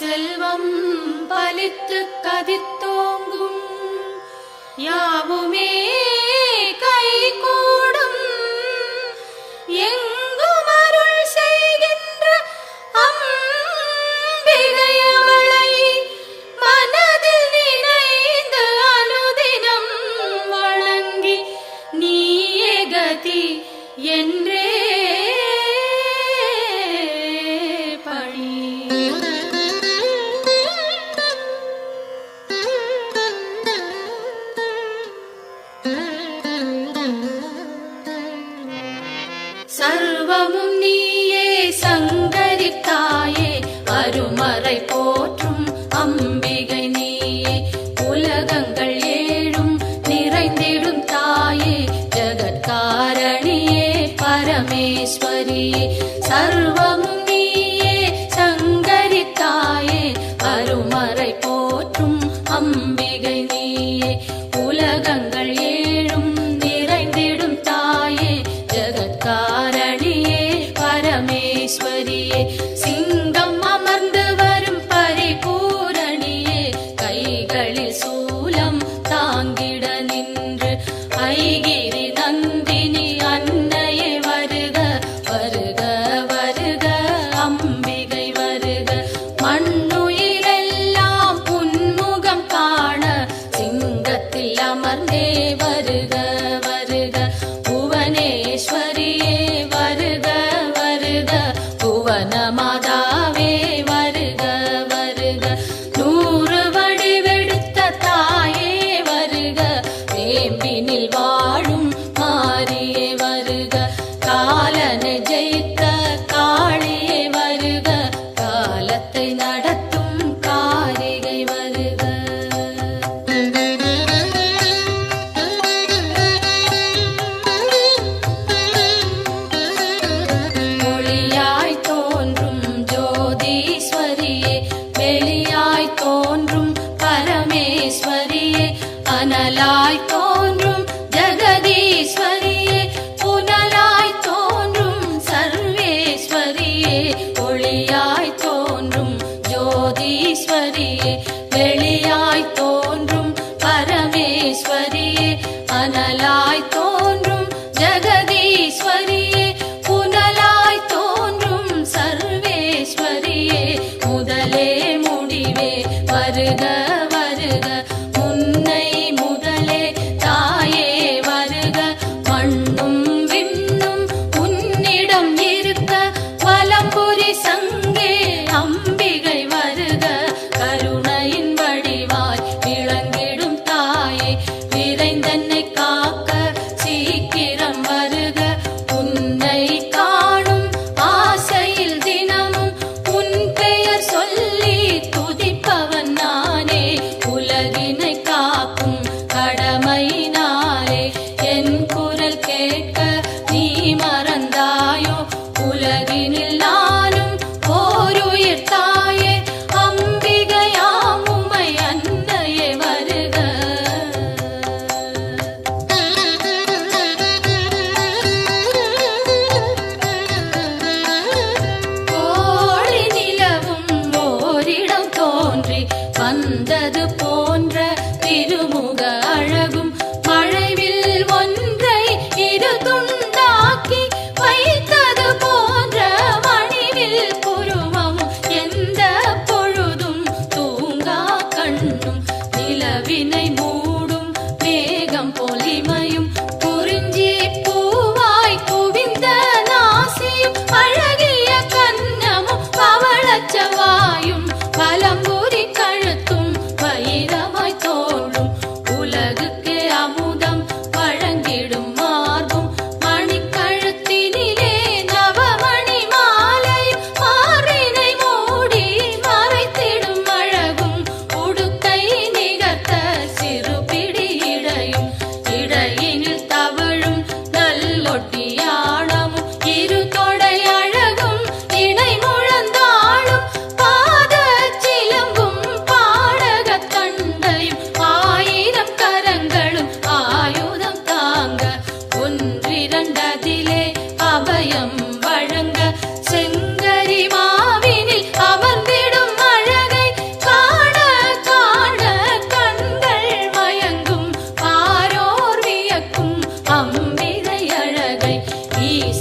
செல்வம் பலித்து கதித்தோங்கும் யாவுமே கைகூடும் எங்கும் அருள் செய்கின்ற அம்பிகையவளை மனதில் நினைந்து அனுதினம் வணங்கி நீயே கதி என்றே சர்வமும் நீயே சங்கரி தாயே அருமறை போற்றும் அம்பிகை நீயே உலகங்கள் ஏழும் நிறைந்திடும் தாயே ஜகத்காரணியே பரமேஸ்வரியே சர்வமும் நீயே சங்கரி தாயே அருமறை போற்றும் அம்பிகை நீயே உலகங்கள் ஏழும் நிறைந்திடும் தாயே ஜகத்காரணியே பரமேஸ்வரியே சிங்கம் அமர்ந்து வரும் பரிபூரணியே கைகளில் சூலம் தாங்கிட நின்று ஐகிரி நந்தினி அன்னையே வருக வருக வருக அம்பிகை வருக மண்ணுயிரெல்லாம் உன்முகம் காண சிங்கத்தில் அமர்ந்தே வருக வருக புவனேஸ்வரியே வருக வருக புவனமா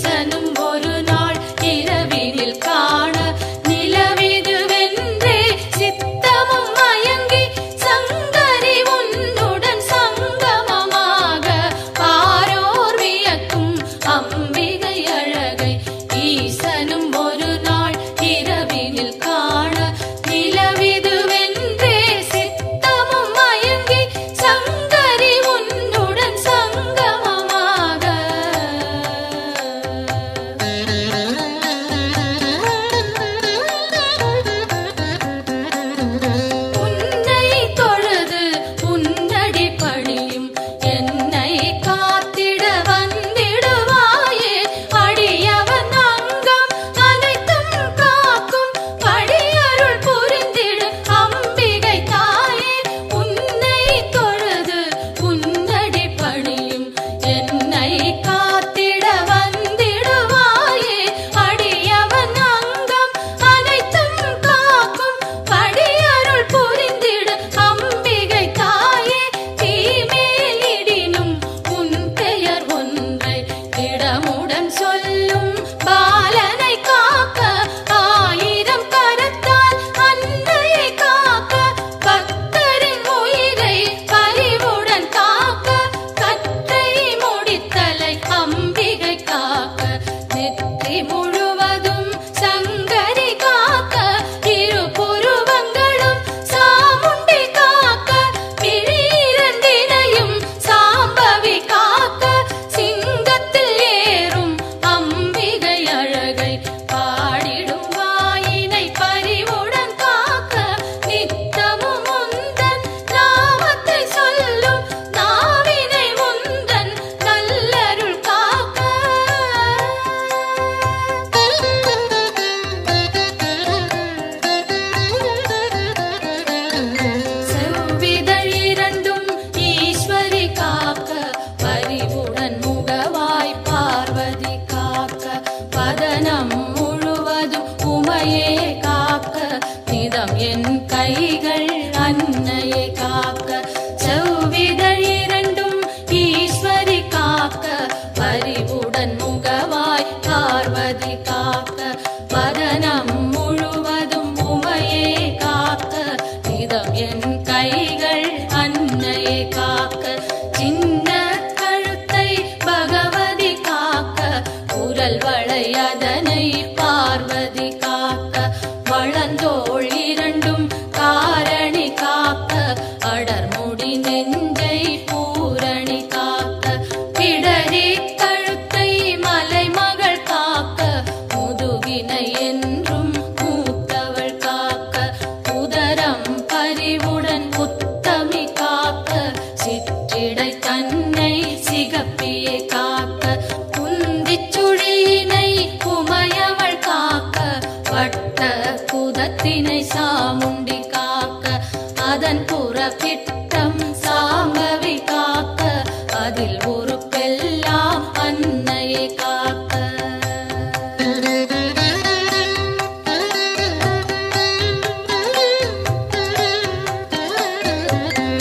ஈசனும் ஒரு நாள் இரவினில் காண நிலவிதுவென்றே சித்தமும் மயங்கி சங்கரி உன்னுடன் சங்கமமாக பாரோர் வியக்கும் அம்பிகை அழகை ஈசனும் ஒரு நாள் இரவினில் காண நிலவிதுவென்றே சித்தமும் மயங்கி சங்கரி உன்னுடன் சங்கமமாக உன்னை தொழுது உன்னடி பணியும் என்னை காத்திட வந்திடுவாயே அடியவன் அங்கம் அனைத்தும் காக்கும் படியருள் புரிந்திடு அம்பிகை தாயே உன்னை தொழுது உன்னடி பணியும் என்னை காத்திட வந்திடுவாயே அடியவன் அங்கம் அனைத்தும் காக்கும் படியருள் புரிந்திடு அம்பிகை தாயே தீமேலிடினும் உன் பெயர் ஒன்றை இடமுடன் சொல்லும் பாலனை காக்க ஆயிரம் கரத்தால் அன்னையை காக்க பக்தரின் உயிரை பரிவுடன் காக்க கற்றை முடித்தலை அம்பிகை காக்க நெற்றி முழுவதும் சங்கரி காக்க இரு புருவங்களும் சாமுண்டி காக்க விழிரண்டினையும் சாம்பவி காக்க சிங்கத்தில் ஏறும் அம்பிகை அழகை பாடிடும் வாயினை பரிவுடன் காக்க நித்தமும் முந்தன் நாமத்தை சொல்லும் நாவினை முந்தன் நல்லருள் காக்க செவ்விதழ் இரண்டும் ஈஸ்வரி காக்க பரிவுடன் முகவாய் பார்வதி காக்க பதனம் முழுவதும் உமையே காக்க நிதம் என் கைகள் அன்னையை காக்க செவ்விதழ் இரண்டும் ஈஸ்வரி காக்க பரிவுடன் முகவாய் பார்வதி காக்க பதனம் முழுவதும் உமையே காக்க நிதம் என் கைகள் அன்னையை காக்க சின்ன கழுத்தை பகவதி காக்க குரல் வளை அதனை பார்வதி காக்க வளந்தோள் இரண்டும் காரணி காக்க அடர்முடி நெஞ்சை பூரணி காக்க பிடரி கழுத்தை மலைமகள் காக்க முதுகினை என்றும் மூத்தவள் காக்க உதரம் பரிவுடன் உத்தமி காக்க சிற்றிடை தன்னை சிகப்பியை காக்க குந்திச் சுழியினை உமையவள் காக்க வட்ட குதத்தினை சாமுண்டி காக்க அதன் புறப்பிட்டம் சாம்பவி காக்க அதில் ஒரு பெல்லாம் அன்னையை காக்க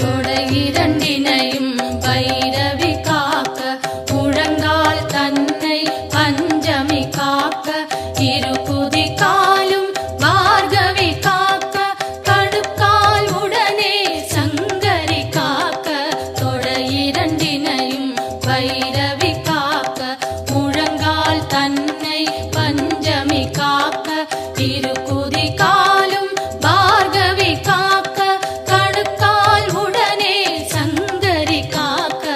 தொடை இரண்டினையும் பைரவி காக்க முழங்கால் தன்னை பஞ்சமி காக்க இரு குதி காலும் பார்கவி காக்க கடுக்கால் உடனே சங்கரி காக்க தொடை இரண்டினையும் பைரவி காக்க முழங்கால் தன்னை பஞ்சமி காக்க இரு குதி காலும் பார்கவி காக்க கடுக்கால் உடனே சங்கரி காக்க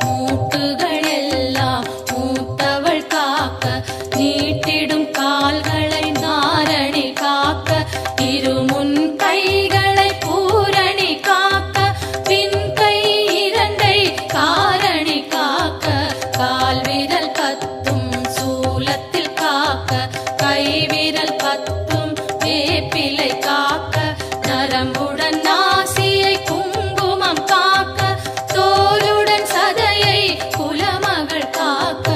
மூட்டுகள் எல்லாம் மூத்தவள் காக்க நீட்டிடும் கால்களை நாரணி காக்க இருமுன் கைகளை பூரணி காக்க பின் கை இரண்டை காரணி காக்க கால் விரல் பத்தும் சூலத்தில் காக்க கை விரல் பத்தும் வேப்பிலை காக்க நரம்புடன் நாசியை குங்குமம் காக்க தோலுடன் சதையை குலமகள் காக்க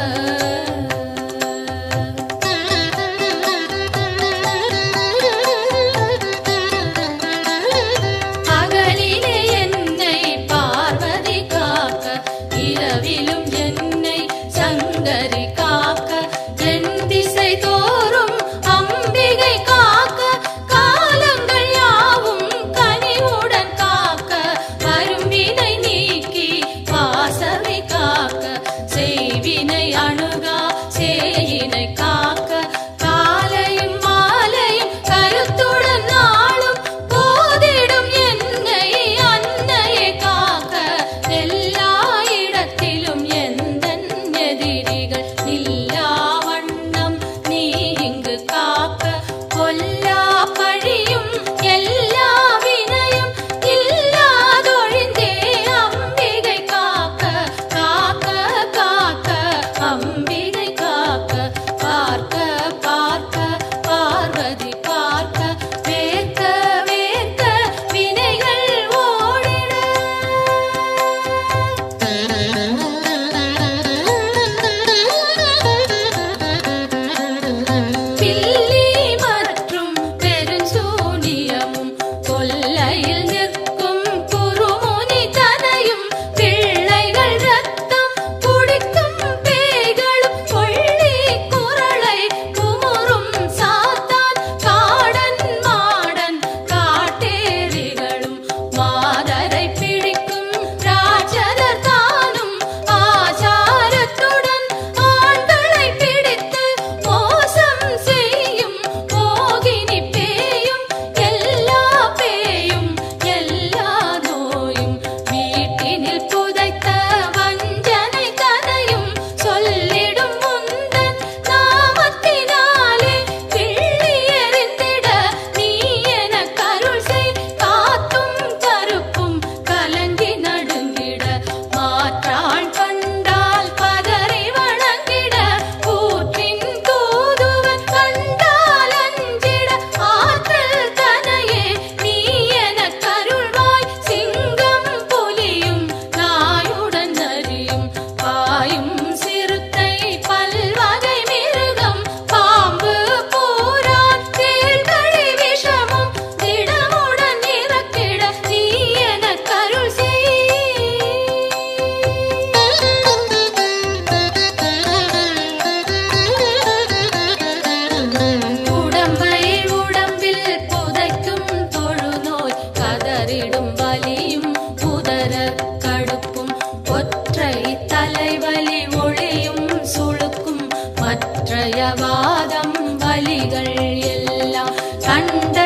பற்றயவாதம் வலிகள் எல்லாம் கண்ட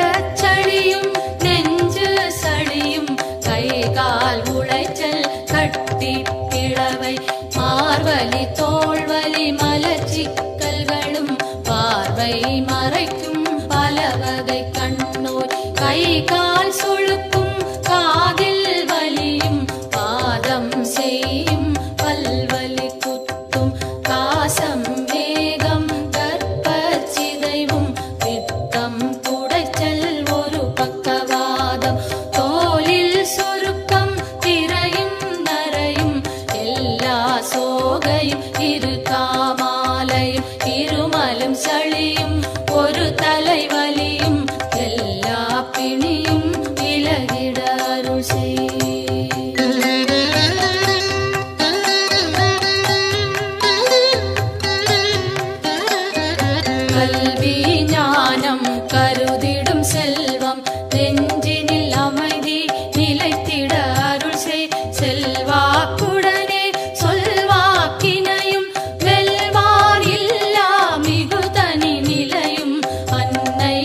சளியும் நெஞ்சு சளியும் கை கால் உளைச்சல் கட்டி பிளவை மார்வலி தோள்வலி மலச்சிக்கல்களும் பார்வை மறைக்கும் பல வகை கண்ணோய் கை கால் சுழுக்கும் காதில் வலியும் பாதம் செய்யும் பல்வலி குத்தும் காசம் வேகம் கற்பச்சிதைவும் பித்தம் குடைச்சல் ஒரு பக்கவாதம் தோலில் சுருக்கம் திரையும் நரையும் எல்லா சோகையும் இரு காமாலையும் இருமலும் சளியும் ஒரு தலைவலியும் எல்லா பிணியும் விலகிட அருள் செய். கல்வி ஞானம் கருதிடும் செல்வம் நெஞ்சினில் அமைதி நிலைத்திட அருள் செய். செல்வாக்குடனே சொல்வாக்கினையும் வெல்வார் இல்லா மிகு தனி நிலையும் அன்னை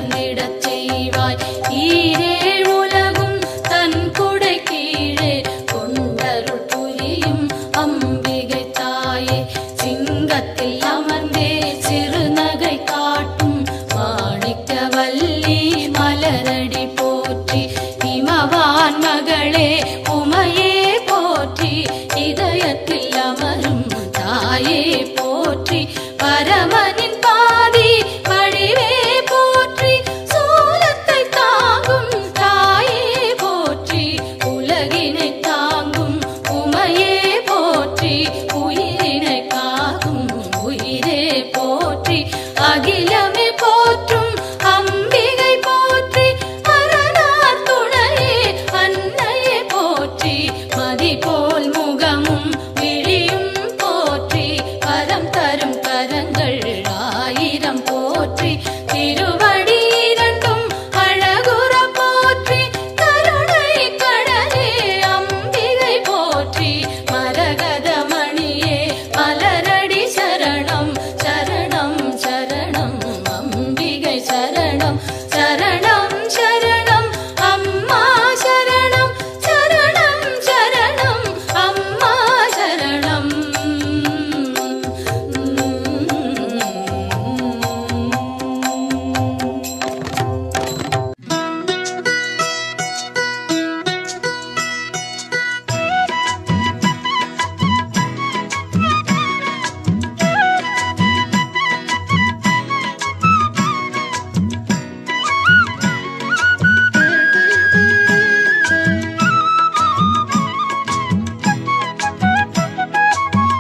சிறந்திடச் செய்வாய். ஈரேழ் உலகும் தன் குடை கீழே கொண்டருள் புரியும் அம்பிகை தாயே. சிங்கத்தில் அமர்ந்தே சிறுநகை காட்டும் மாணிக்கவல்லி மலரடி போற்றி. இமவான் மகளே உமையே போற்றி. இதயத்தில் அமரும் தாயே போற்றி. பரமனின் பாதி வடிவே போற்றி. சூலத்தை தாங்கும் தாயே போற்றி. உலகினை தாங்கும் உமையே போற்றி. உயிரினை காக்கும் உயிரே போற்றி. அகிலமே போற்றும் அம்பிகை போற்றி. அரணார் துணையே அன்னையே போற்றி. மதி போல் முகமும் விழியும் போற்றி. வரம் தரும் கரங்கள் ஆயிரம் போற்றி. திருவடி இரண்டும் அழகுற போற்றி. கருணை கடலே அம்பிகை போற்றி. மரகத மணியே மலரடி சரணம் சரணம் சரணம் அம்பிகை சரணம் சரணம் சரணம் அம்மா சரணம் சரணம் சரணம் அம்மா சரணம்.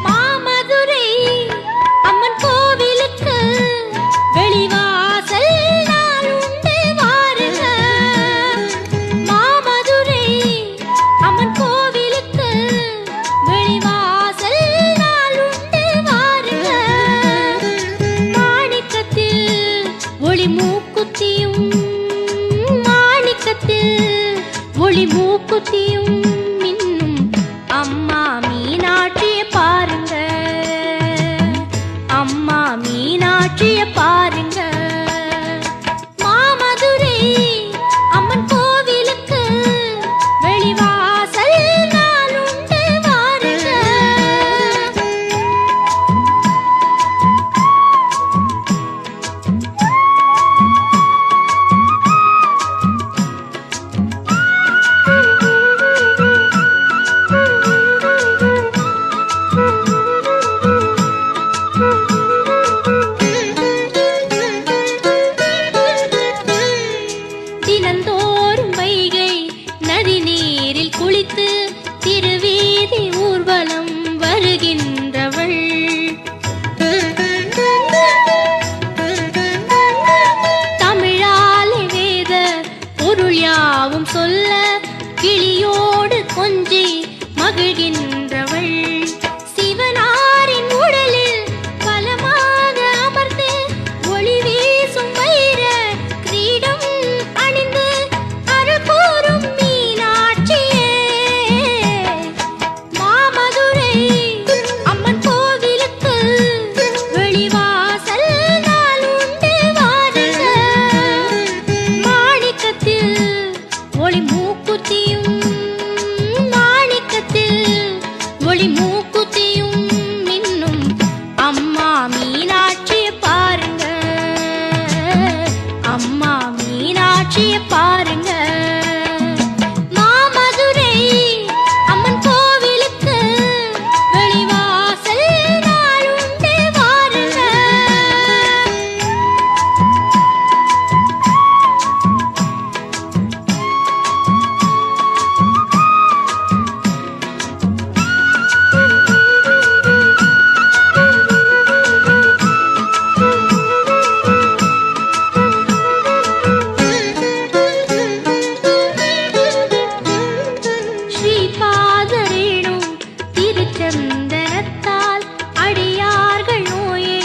மாமதுரை அம்மன் கோவிலுக்கு வெளிவாசல் நாள் உண்டு வாருங்க. மாமதுரை அம்மன் கோவிலுக்கு வெளிவாசல் நாள் உண்டு வாருங்க. மாணிக்கத்தில் ஒளி மூக்குத்தியும் மாணிக்கத்தில் ஒளி மூக்குத்தியும் மின்னும் அம்மா மீனாட்சிய பாருங்க. அம்மா மீனாட்சிய பாருங்க. மாமதுரை அம்மன் கோவிலுக்கு வெளிவாசல் நாள் உண்டு வாருங்க. தினந்தோறும் வைகை நதி நீரில் குளித்து திருவீதி ஊர்வலம் வருகின்றவள். தமிழாலே வேத பொருள் யாவும் சொல்ல கிளியோடு கொஞ்சி மகிழ்கின்றவள். சிவனாரின் உடலில் பலமாக அமர்ந்து ஒளி வீசும் வைர கிரீடம் அணிந்து அருள் கூறும் மீனாட்சியே. மாமதுரை அம்மன் கோவிலுக்கு வெளிவாசல் நாள் உண்டு வாருங்க. மாணிக்கத்தில் ஒளி மூக்குத்தியும் மாணிக்கத்தில் ஒளி மூக்குத்தியும் மின்னும் அம்மா மீனாட்சிய பாருங்க. அம்மா மீனாட்சிய பாருங்க. மாமதுரை அம்மன் கோவிலுக்கு வெளிவாசல் நாள் உண்டு வாருங்க. ஸ்ரீபாதரேணும் திருச்சந்தனத்தால் அடியார்கள் நோயை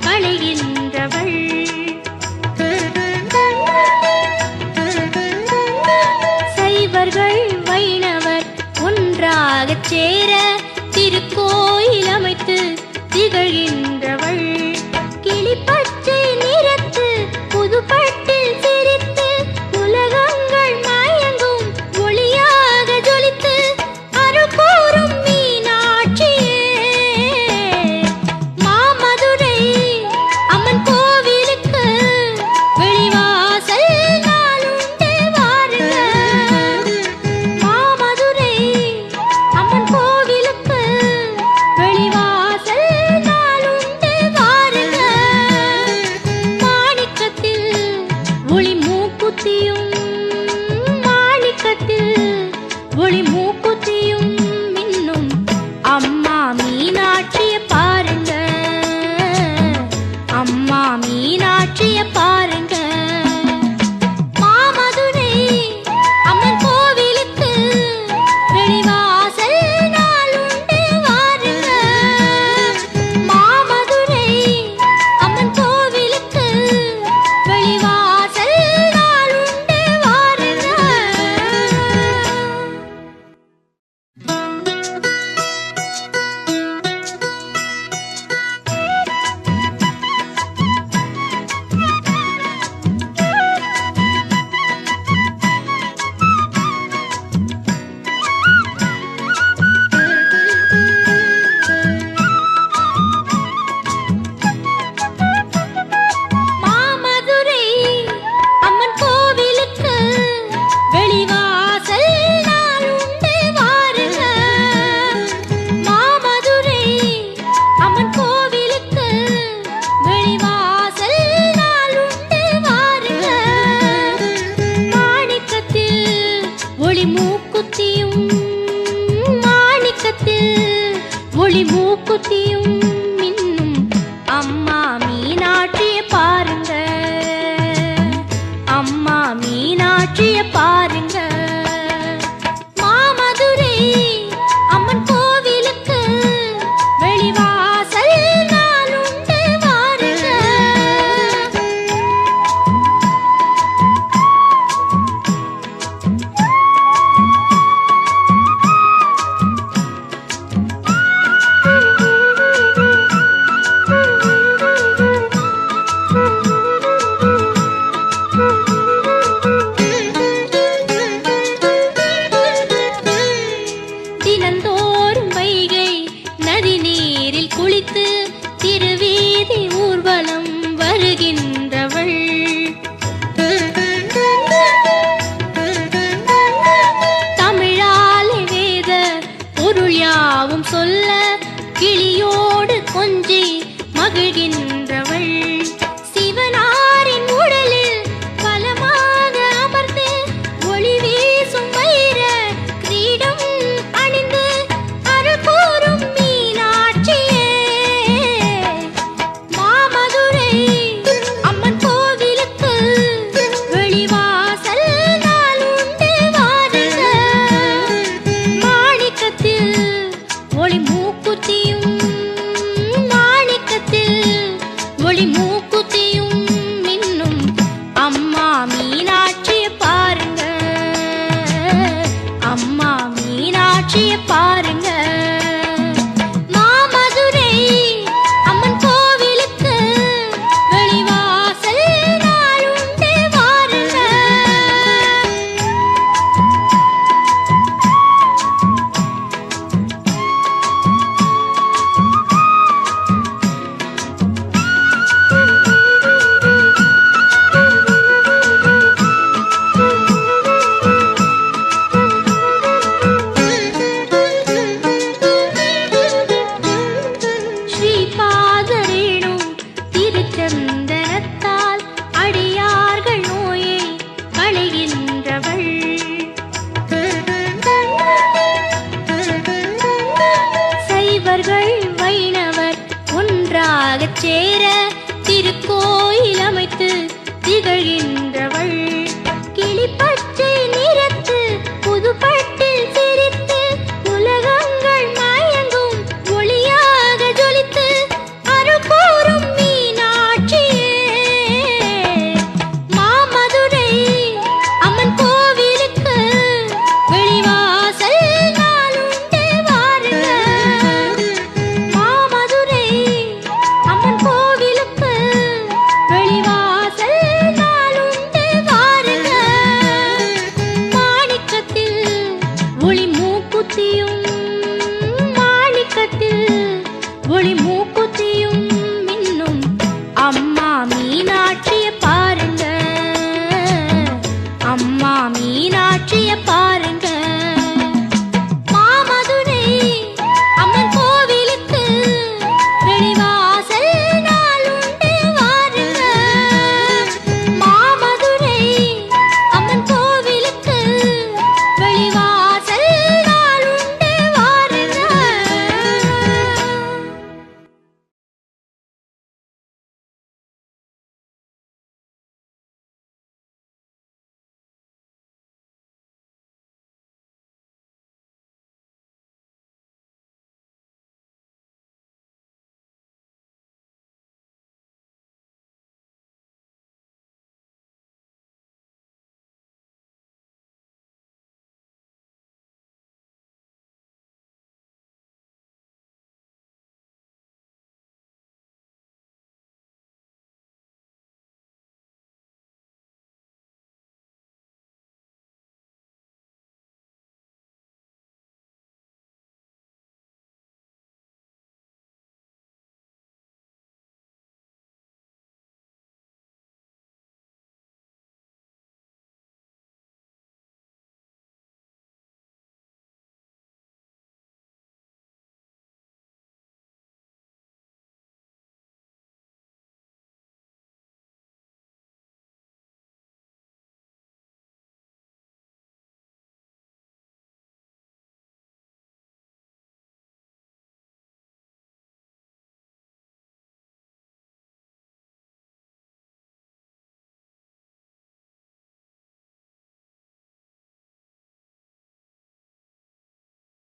களைகின்றவள். சைவர்கள் வைணவர் ஒன்றாகச் சேர திருக்கோயில் அமைத்து திகழ்கின்றவள். கிளிப்பச்சை நிறத்து புதுப்பட்டில் மூக்குத்தியும் மாணிக்கத்தில் ஒளி மூக்குத்தியும் மின்னும் அம்மா மீனாட்சிய பாருங்க, அம்மா மீனாட்சிய பாருங்க. மாமதுரை அம்மன் கோவிலுக்கு வெளிவாசல் நாளுண்டு வாருங்க. மாமதுரை அம்மன் கோவிலுக்கு வெளிவாசல் நாளுண்டு வாருங்க. மாமதுரை அம்மன் கோவிலுக்கு வெளிவாசல் நாளுண்டு வாருங்க. மாமதுரை அம்மன் கோவிலுக்கு வெளிவாசல் நாளுண்டு வாருங்க. மாணிக்கத்தில் ஒளி மூக்குத்தியும் மாணிக்கத்தில் ஒளி மூக்குத்தியும் மின்னும் அம்மா மீனாட்சிய பாருங்க, அம்மா மீனாட்சிய